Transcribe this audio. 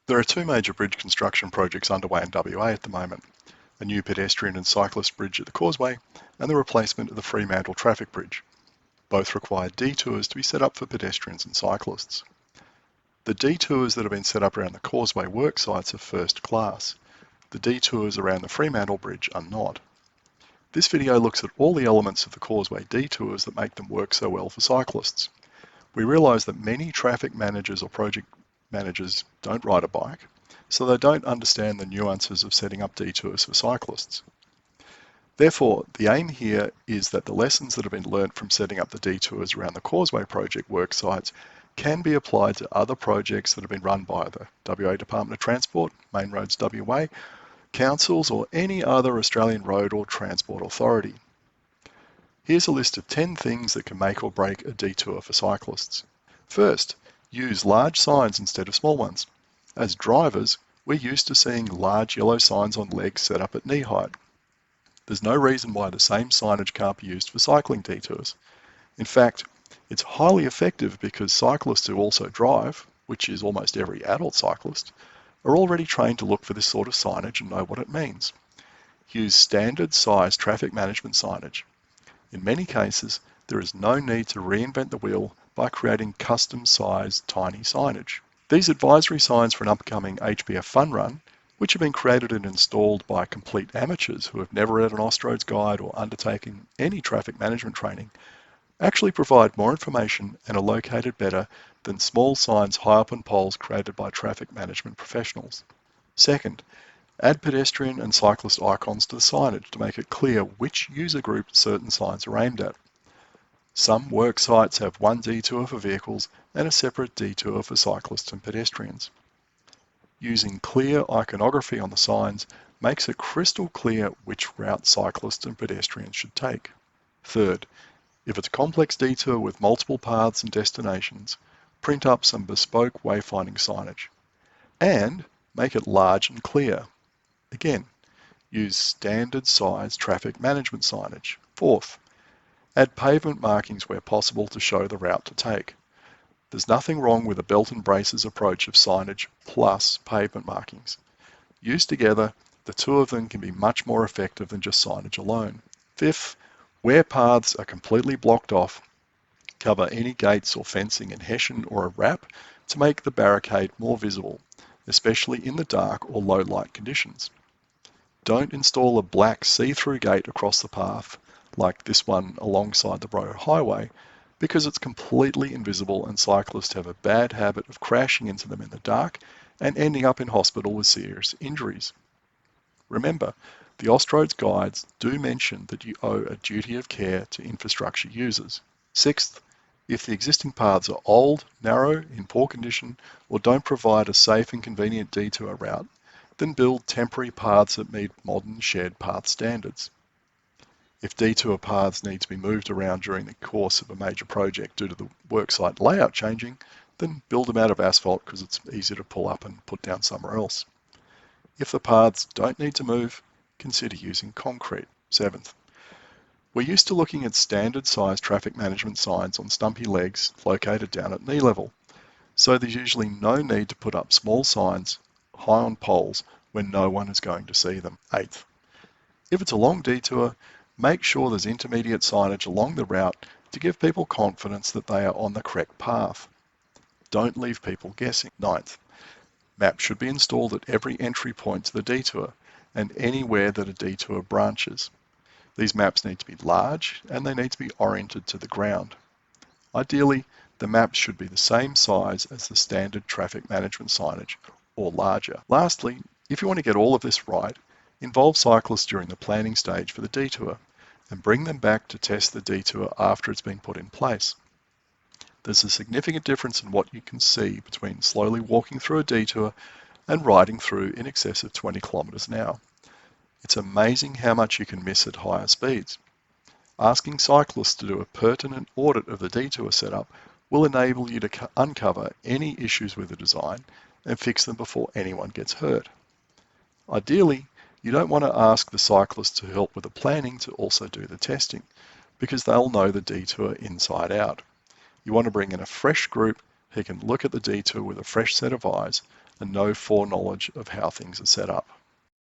There are two major bridge construction projects underway in WA at the moment, a new pedestrian and cyclist bridge at the Causeway and the replacement of the Fremantle traffic bridge. Both require detours to be set up for pedestrians and cyclists. The detours that have been set up around the Causeway work sites are first class. The detours around the Fremantle bridge are not. This video looks at all the elements of the Causeway detours that make them work so well for cyclists. We realise that many traffic managers or project managers don't ride a bike, so they don't understand the nuances of setting up detours for cyclists. Therefore, the aim here is that the lessons that have been learnt from setting up the detours around the Causeway project work sites can be applied to other projects that have been run by the WA Department of Transport, Main Roads WA, councils or any other Australian road or transport authority. Here's a list of 10 things that can make or break a detour for cyclists. First, use large signs instead of small ones. As drivers, we're used to seeing large yellow signs on legs set up at knee height. There's no reason why the same signage can't be used for cycling detours. In fact, it's highly effective because cyclists who also drive, which is almost every adult cyclist, are already trained to look for this sort of signage and know what it means. Use standard size traffic management signage. In many cases, there is no need to reinvent the wheel by creating custom-sized tiny signage. These advisory signs for an upcoming HBF fun run, which have been created and installed by complete amateurs who have never read an Austroads guide or undertaken any traffic management training, actually provide more information and are located better than small signs high up on poles created by traffic management professionals. Second, add pedestrian and cyclist icons to the signage to make it clear which user group certain signs are aimed at. Some work sites have one detour for vehicles and a separate detour for cyclists and pedestrians. Using clear iconography on the signs makes it crystal clear which route cyclists and pedestrians should take. Third, if it's a complex detour with multiple paths and destinations, print up some bespoke wayfinding signage. And make it large and clear. Again, use standard size traffic management signage. Fourth, add pavement markings where possible to show the route to take. There's nothing wrong with a belt and braces approach of signage plus pavement markings. Used together, the two of them can be much more effective than just signage alone. Fifth, where paths are completely blocked off, cover any gates or fencing in hessian or a wrap to make the barricade more visible, especially in the dark or low light conditions. Don't install a black see-through gate across the path, like this one alongside the Bro Highway, because it's completely invisible and cyclists have a bad habit of crashing into them in the dark and ending up in hospital with serious injuries. Remember, the Austroads guides do mention that you owe a duty of care to infrastructure users. Sixth, if the existing paths are old, narrow, in poor condition, or don't provide a safe and convenient detour route, then build temporary paths that meet modern shared path standards. If detour paths need to be moved around during the course of a major project due to the worksite layout changing, then build them out of asphalt because it's easier to pull up and put down somewhere else. If the paths don't need to move, consider using concrete. Seventh, we're used to looking at standard size traffic management signs on stumpy legs located down at knee level, so there's usually no need to put up small signs high on poles when no one is going to see them. Eighth, if it's a long detour, make sure there's intermediate signage along the route to give people confidence that they are on the correct path. Don't leave people guessing. Ninth, maps should be installed at every entry point to the detour and anywhere that a detour branches. These maps need to be large and they need to be oriented to the ground. Ideally, the maps should be the same size as the standard traffic management signage or larger. Lastly, if you want to get all of this right, involve cyclists during the planning stage for the detour and bring them back to test the detour after it's been put in place. There's a significant difference in what you can see between slowly walking through a detour and riding through in excess of 20 kilometers an hour. It's amazing how much you can miss at higher speeds. Asking cyclists to do a pertinent audit of the detour setup will enable you to uncover any issues with the design and fix them before anyone gets hurt. Ideally, you don't want to ask the cyclist to help with the planning to also do the testing, because they'll know the detour inside out. You want to bring in a fresh group who can look at the detour with a fresh set of eyes and no foreknowledge of how things are set up.